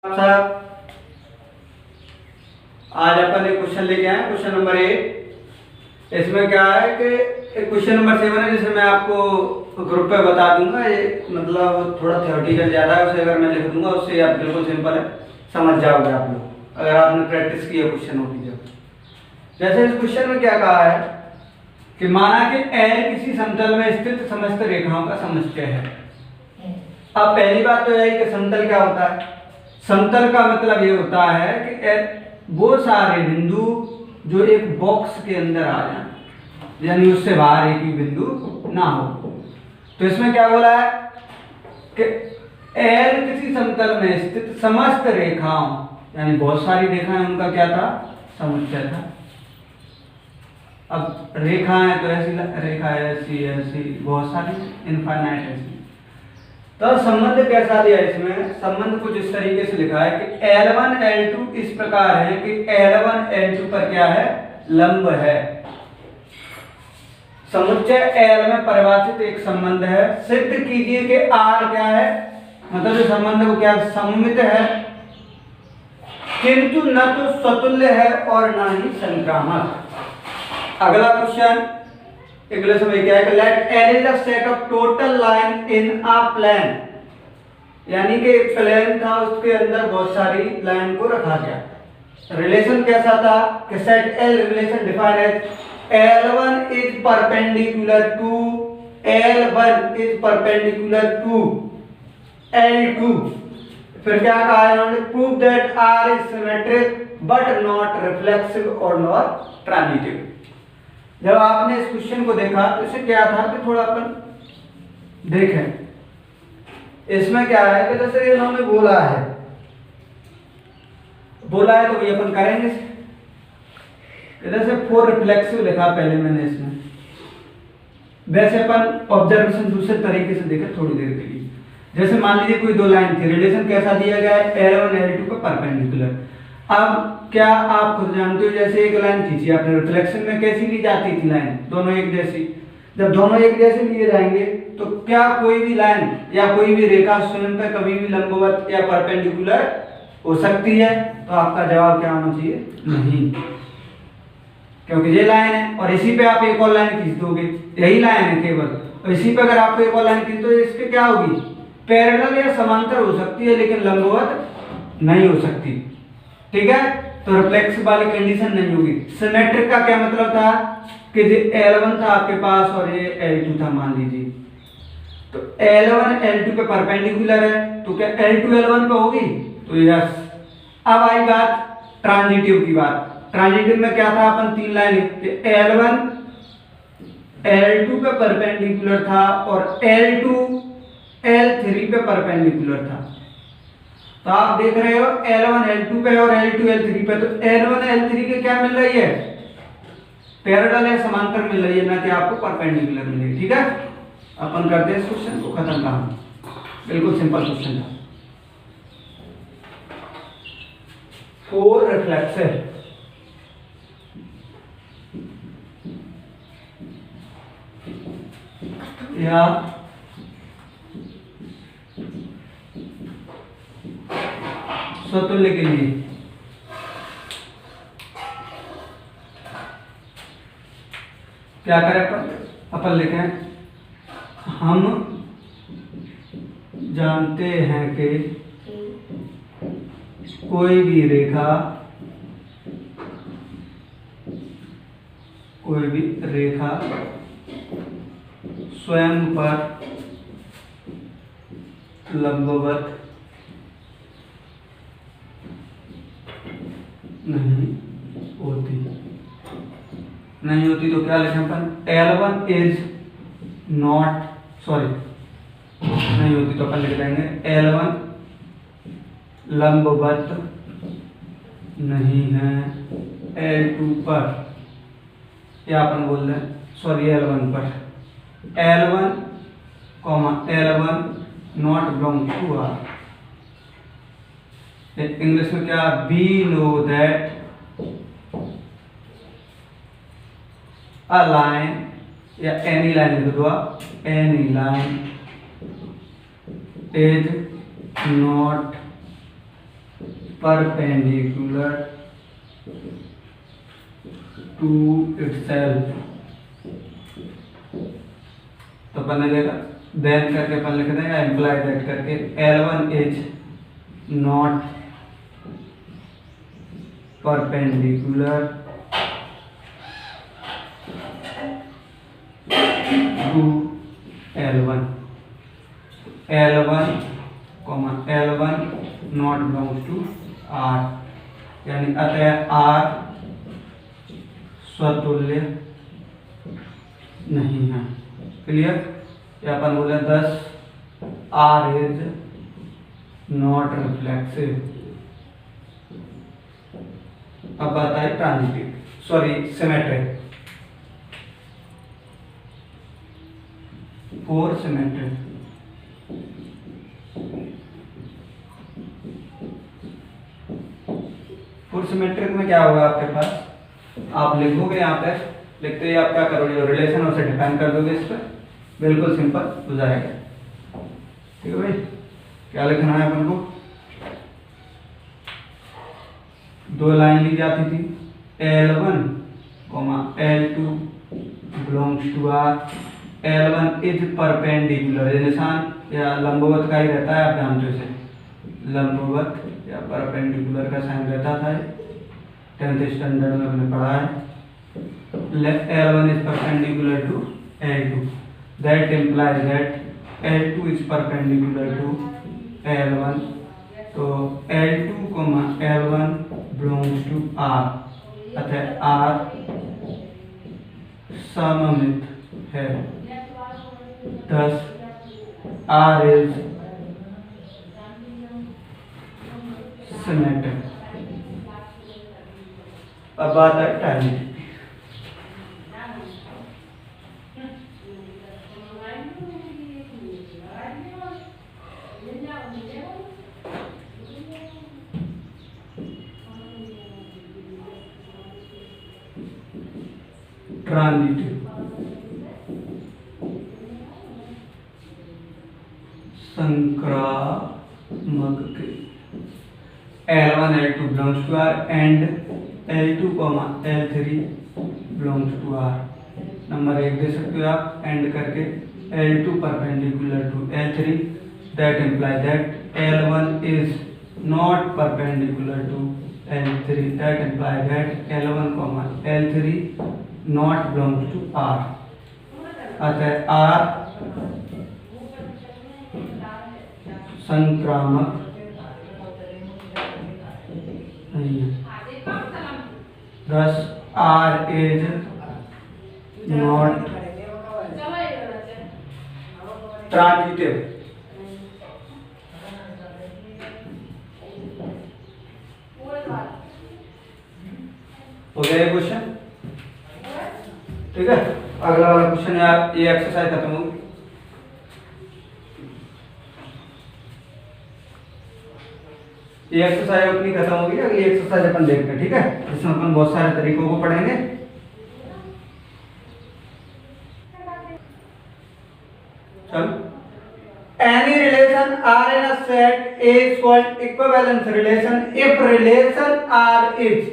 साहब आज अपन एक क्वेश्चन लेके आए क्वेश्चन नंबर 8। इसमें क्या है कि क्वेश्चन नंबर 7 है जिसे मैं आपको ग्रुप पे बता दूंगा। ये मतलब थोड़ा थ्योरेटिकल ज़्यादा है, उसे अगर मैं लिख दूंगा उससे आप बिल्कुल सिंपल है समझ जाओगे आप लोग, अगर आपने प्रैक्टिस की है क्वेश्चन होगी जब। जैसे इस क्वेश्चन में क्या कहा है कि माना कि एल किसी समतल में स्थित समस्त रेखाओं का समुच्चय है। अब पहली बात तो यही कि समतल क्या होता है। समतल का मतलब ये होता है कि वो सारे बिंदु जो एक बॉक्स के अंदर आ जाए, यानी उससे बाहर एक भी बिंदु ना हो। तो इसमें क्या बोला है कि एल किसी समतल में स्थित समस्त रेखाओं, यानी बहुत सारी रेखाएं, उनका क्या था, समुच्चय था। अब रेखाएं तो ऐसी रेखा ऐसी ऐसी बहुत सारी इनफाइनाइट ऐसी। तो संबंध कैसा दिया इसमें, संबंध कुछ इस तरीके से लिखा है कि L1 L2 इस प्रकार है कि L1 L2 पर क्या है, लंब है। समुच्चय L में परिभाषित एक संबंध है। सिद्ध कीजिए कि R क्या है, मतलब इस संबंध को क्या सममित है, किंतु न तो स्वतुल्य है और न ही संक्रामक। अगला क्वेश्चन इंग्लिश में क्या है, let L is the set of total line in a plane, यानी कि एक प्लेन था उसके अंदर बहुत सारी लाइन को रखा गया। रिलेशन कैसा था कि set L relation define as L1 is perpendicular to L1 is perpendicular to L2। फिर क्या कहा है उन्होंने, prove that R is symmetric but not reflexive और नॉट ट्रांजिटिव। जब आपने इस क्वेश्चन को देखा तो इसे क्या था कि थोड़ा अपन देखें। इसमें क्या है कि जैसे इन्होंने बोला है तो ये अपन करेंगे। जैसे फोर रिफ्लेक्सिव लिखा पहले मैंने इसमें, वैसे अपन ऑब्जर्वेशन दूसरे तरीके से देखें थोड़ी देर के लिए। जैसे मान लीजिए कोई दो लाइन थी, रिलेशन कैसा दिया गया है, L1 L2 पे परपेंडिकुलर। अब क्या आप खुद जानते हो, जैसे एक लाइन खींची आपने, रिफ्लेक्शन में कैसी ली जाती थी लाइन, दोनों एक जैसी। जब दोनों एक जैसे लिए जाएंगे तो क्या कोई भी लाइन या कोई भी रेखा स्वयं पे कभी भी लंबवत या परपेंडिकुलर हो सकती है? तो आपका जवाब क्या होना चाहिए, नहीं, क्योंकि ये लाइन है और इसी पे आप एक और लाइन खींच दोगे, यही लाइन है केवल, और इसी पे अगर आप एक और लाइन खींच दो इस पे क्या होगी, पैरेलल या समांतर हो सकती है लेकिन लंबवत नहीं हो सकती। ठीक है, तो रिफ्लेक्सिव वाली कंडीशन नहीं होगी। सिमेट्रिक का क्या मतलब था कि जो L1 था आपके पास और ये L2 था मान लीजिए, तो L1 L2 पे परपेंडिकुलर है तो क्या L2 L1 पे होगी, तो यस। अब आई बात ट्रांजिटिव की बात। ट्रांजिटिव में क्या था, अपन तीन लाइन लिखते, L1 L2 पे परपेंडिकुलर था और L2 L3 पे परपेंडिकुलर था। तो आप देख रहे हो L1 L2 पे और L2 L3 पे, तो L1 L3 के क्या मिल रही है, पैरेलल या समांतर मिल रही है, ना कि आपको परपेंडिकुलर मिलेगी। ठीक है, अपन करते हैं इस क्वेश्चन को खत्म। कहां, बिल्कुल सिंपल क्वेश्चन था। फोर रिफ्लेक्सिव या स्वतुल्य के लिए क्या करें अपन लिखें, हम जानते हैं कि कोई भी रेखा स्वयं पर लंबवत नहीं होती तो क्या लिखें अपन, L1 इज नॉट, सॉरी नहीं होती तो अपन लिख देंगे L1 लंबवत नहीं है L2 पर, या अपन बोल रहे हैं सॉरी L1 पर, L1 not belong to R। English में क्या, we know that a line या any line लिख दो आप, any line is not perpendicular to itself. तो अपन ने देखा देन करके अपन लिख देंगे एम्प्लाई दैट करके L1 is not perpendicular to L1 not belongs to R, यानी अतः R स्वतुल्य नहीं है। क्लियर? या अपन बोले 10 R इज नॉट रिफ्लेक्सिव। अब बात आई transitive, sorry symmetric. For symmetric, for symmetric में क्या होगा आपके पास, आप लिखोगे यहाँ पे, लिखते ही आप क्या करोगे, जो रिलेशन उसे डिफाइन कर दोगे इस पर, बिल्कुल सिंपल हो जाएगा। ठीक है भाई, क्या लिखना है अपन को, दो लाइन ली जाती थी, L1, L2 belongs to R, L1 is perpendicular, निशान या लंबवत का ही रहता है, आप जानते हो इसे, लंबवत या परपेंडिकुलर का साइन रहता था, 10th स्टैंडर्ड में हमने पढ़ा है। L1 is perpendicular to L2, that implies that L2 is perpendicular to L1, तो L2, L1 belongs to R, अतः R सममित है, thus R is symmetric। अब बात है ट्रांजिटिव। ट्रांजिटिव संक्रामक के L1 L2 belongs to R and L2, L3 belongs to R। Number 1 दे सकते हो आप एंड करके L2 perpendicular to L3, that implies that L1 is not perpendicular to L3, that implies that L1, L3 not belongs to R, अतः R संक्रामक नहीं है, thus R is not transitive। हो गया ये क्वेश्चन? ठीक है, अगला वाला क्वेश्चन है, आप ये एक्सरसाइज खत्म होगी। ये एक्सरसाइज अपनी खत्म होगी, अगली एक्सरसाइज अपन देखते हैं। ठीक है, इसमें अपन बहुत सारे तरीकों को पढ़ेंगे। चलो, any relation R in a set is called equivalence relation if relation R is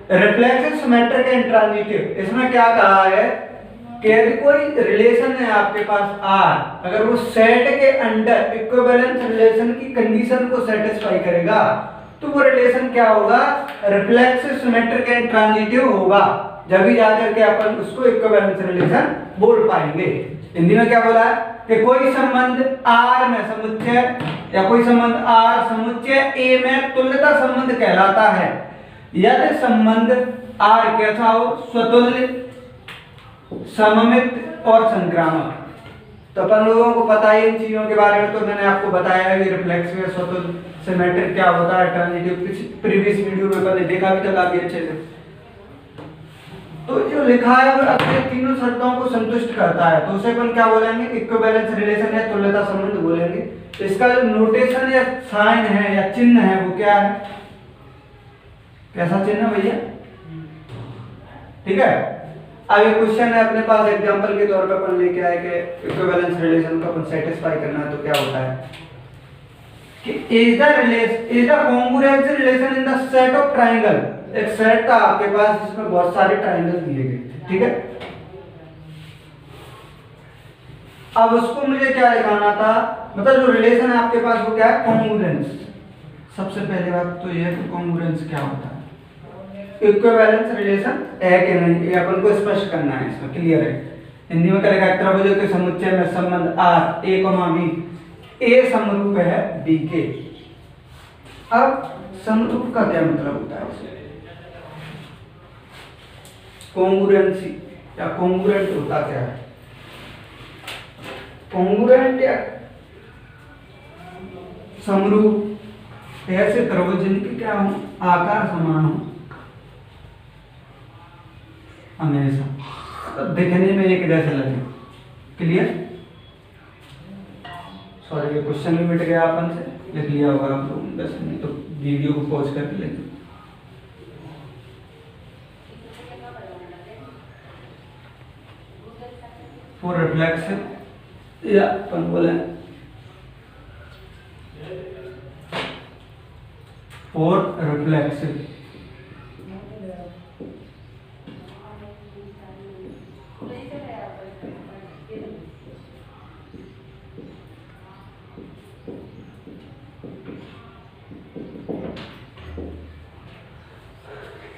reflexive, symmetric and transitive। इसमें क्या कहा है कि यदि कोई रिलेशन है आपके पास R, अगर वो सेट के अंडर इक्विवेलेंस रिलेशन की कंडीशन को सेटिस्फाई करेगा तो वो रिलेशन क्या होगा, रिफ्लेक्सिव, सिमेट्रिक एंड ट्रांजिटिव होगा। जब भी जाकर के अपन उसको इक्विवेलेंस रिलेशन बोल पाएंगे। हिंदी में क्या बोला है कि कोई संबंध R में समुच्चय या कोई संबंध R समुच्चय A में तुल्यता संबंध कहलाता है यदि संबंध R कैसा हो, स्वतुल्य, सममित और संक्रामक। तो अपन लोगों को पता है इन चीजों के बारे में, तो मैंने आपको बताया है कि रिफ्लेक्सिव, स्वतुल्य, सिमेट्रिक क्या होता है, ट्रांजिटिव प्रीवियस वीडियो में पहले देखा भी था काफी अच्छे से। तो जो लिखा है वो अपने तीनों शर्तों को संतुष्ट करता है, तो उसे अपन क्या बोलेंगे, इक्विवेलेंस रिलेशन है, तुल्यता संबंध बोलेंगे। इसका जो नोटेशन या साइन है या चिन्ह है वो क्या है, कैसा चिन्ह है भैया? ठीक है, अब ये क्वेश्चन है अपने पास, एग्जांपल के तौर पे अपन लेके आए कि इक्विवेलेंस रिलेशन को अपन सेटिस्फाई करना है तो क्या होता है। कि is the congruence relation in the set of triangle. एक सेट था आपके पास जिसमें बहुत सारे ट्राइंगल दिए गए थे, ठीक है। अब उसको मुझे क्या दिखाना था, मतलब जो रिलेशन है आपके पास वो क्या है, कॉन्ग्रुएंस। सबसे पहले बात तो ये है कि कॉन्ग्रुएंस क्या होता है, इक्विवेलेंस रिलेशन है कि नहीं, ये अपन को स्पष्ट करना है, इसमें क्लियर है। हिंदी में क्या लिखा है, त्रिभुजों के समुच्चय में संबंध आर ए कॉमा बी, ए समरूप है बी के। अब समरूप का क्या मतलब होता है, कॉन्ग्रुएंसी या कॉन्ग्रुएंट होता क्या है, कॉन्ग्रुएंट या समरूप ऐसे त्रिभुज जिनके क्या हो, आकार समान हो हमेशा, तो दिखने में एक जैसे लगे। क्लियर? सॉरी ये क्वेश्चन भी मिट गया, अपन से लिख लिया होगा आप लोगों ने, बस नहीं तो वीडियो को पॉज करके लिख लो। फॉर रिफ्लेक्शन या अपन बोले फॉर रिफ्लेक्शन,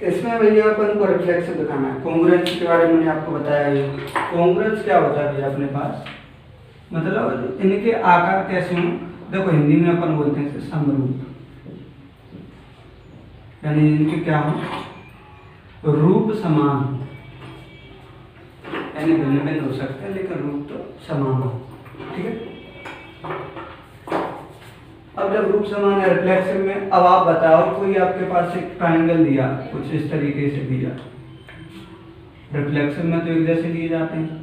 इसमें भैया अपन को रिफ्लेक्शन दिखाना है। कॉन्ग्रुएंस के बारे में मैंने आपको बताया है। कॉन्ग्रुएंस क्या होता है भैया अपने पास, मतलब इनके आकार कैसे हों। देखो हिंदी में अपन बोलते हैं इसे समरूप, यानी इनके क्या हो, रूप समान हो, यानी भिन्न भिन्न हो सकते हैं लेकिन रूप तो समान हो, ठीक है। अब जब रूप समान है रिफ्लेक्शन में, अब आप बताओ कोई आपके पास एक ट्राइंगल दिया, कुछ इस तरीके से दिया, रिफ्लेक्शन में तो एक जैसे दिए जाते हैं।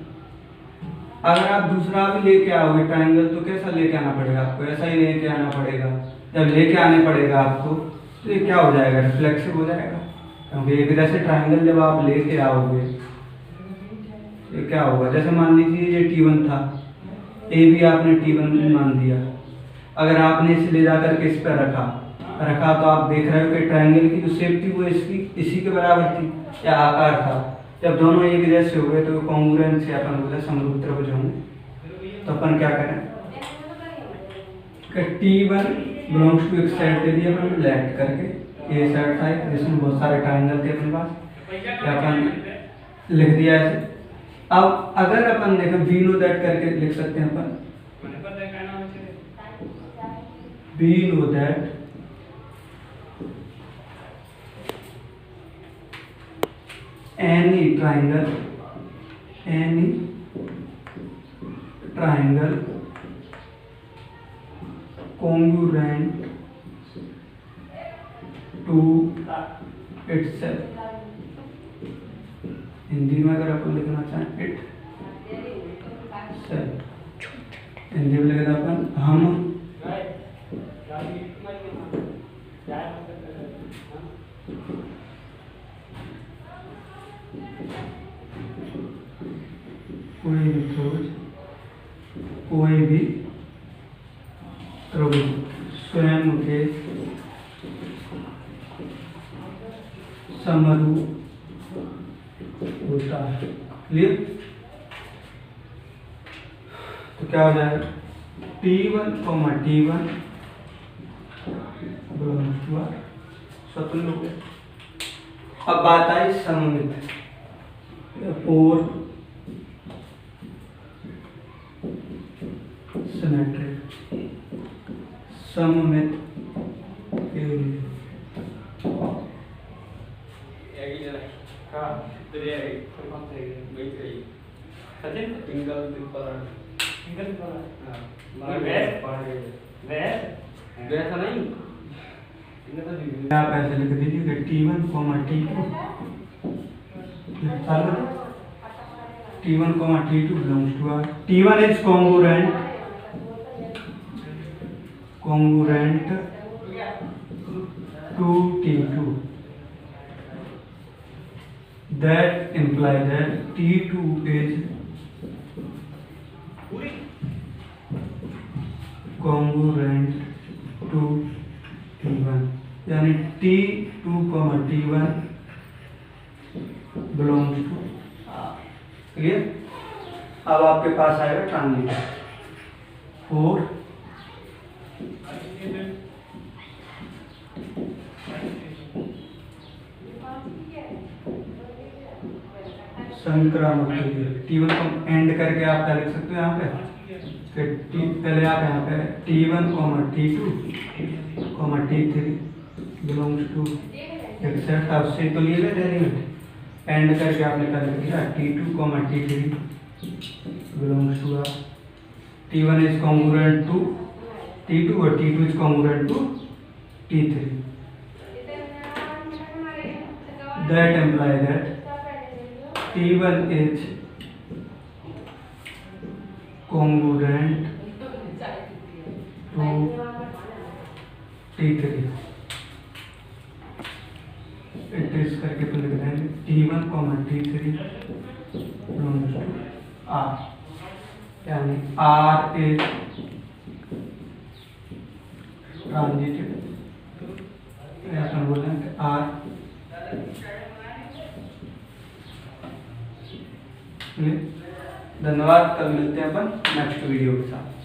अगर आप दूसरा भी लेके आओगे ट्राइंगल तो कैसा लेके आना पड़ेगा आपको, ऐसा ही लेके आना पड़ेगा। जब लेके आने पड़ेगा आपको तो ये क्या हो जाएगा, रिफ्लेक्सिव हो जाएगा, क्योंकि एक जैसे ट्राइंगल जब आप लेके आओगे ये क्या होगा, जैसे मान लीजिए ये T1 था, ए भी आपने T1 मान दिया। अगर आपने इसे ले जाकर के इस पर रखा तो आप देख रहे हो कि ट्रायंगल की जो शेप थी वो इसकी इसी के बराबर थी या आकार था। जब दोनों एक जैसे हो गए तो कॉन्ग्रुएंस या अपन बोले समरूप त्रिभुज होंगे। तो अपन क्या करें कि T1 बिलोंग्स टू एक सेट दे दिया अपन लेफ्ट करके, ये सेट था जिसमें बहुत सारे ट्रायंगल थे अपने पास, अपन लिख दिया ऐसे। अब अगर अपन देखें वी नो दैट करके लिख सकते हैं अपन, we know that any triangle congruent to itself। Hindi में अगर अपन लिखना चाहें इट सेल्फ, हिंदी में लिखा अपन हम कोई भी त्रिभुज स्वयं के समरूप होता है। क्लियर? तो क्या हो जाएगा T1, T1 स्वतंत्र हो गया। अब बात आई सममित, फोर सिमेट्रिक सममित के लिए आप ऐसे लिख दीजिए कि T1, T2 T1, T2 belongs to R। T1 is congruent to T2, that implies that T2 is congruent to T1, यानी T2, T1 belongs to R। Clear? अब आपके पास आएगा ट्रांजिटिव 4 संक्रामक T1 को एंड करके आप क्या लिख सकते हो यहाँ पे, पहले आप यहाँ पे T1, T2, T3 belongs to एक सेट था, उससे तो लिए गए डेरिवेटिव, एंड करके आपने क्या लिख दिया T2, T3 belongs to R। T1 is congruent to T2 और T2 is congruent to T3। That imply that T1 is congruent to T3। It is करके तो लिख देंगे T1, T3 belongs to R, यानी R is transitive, ऐसा बोलेंगे R। धन्यवाद, कल मिलते हैं अपन नेक्स्ट वीडियो के साथ।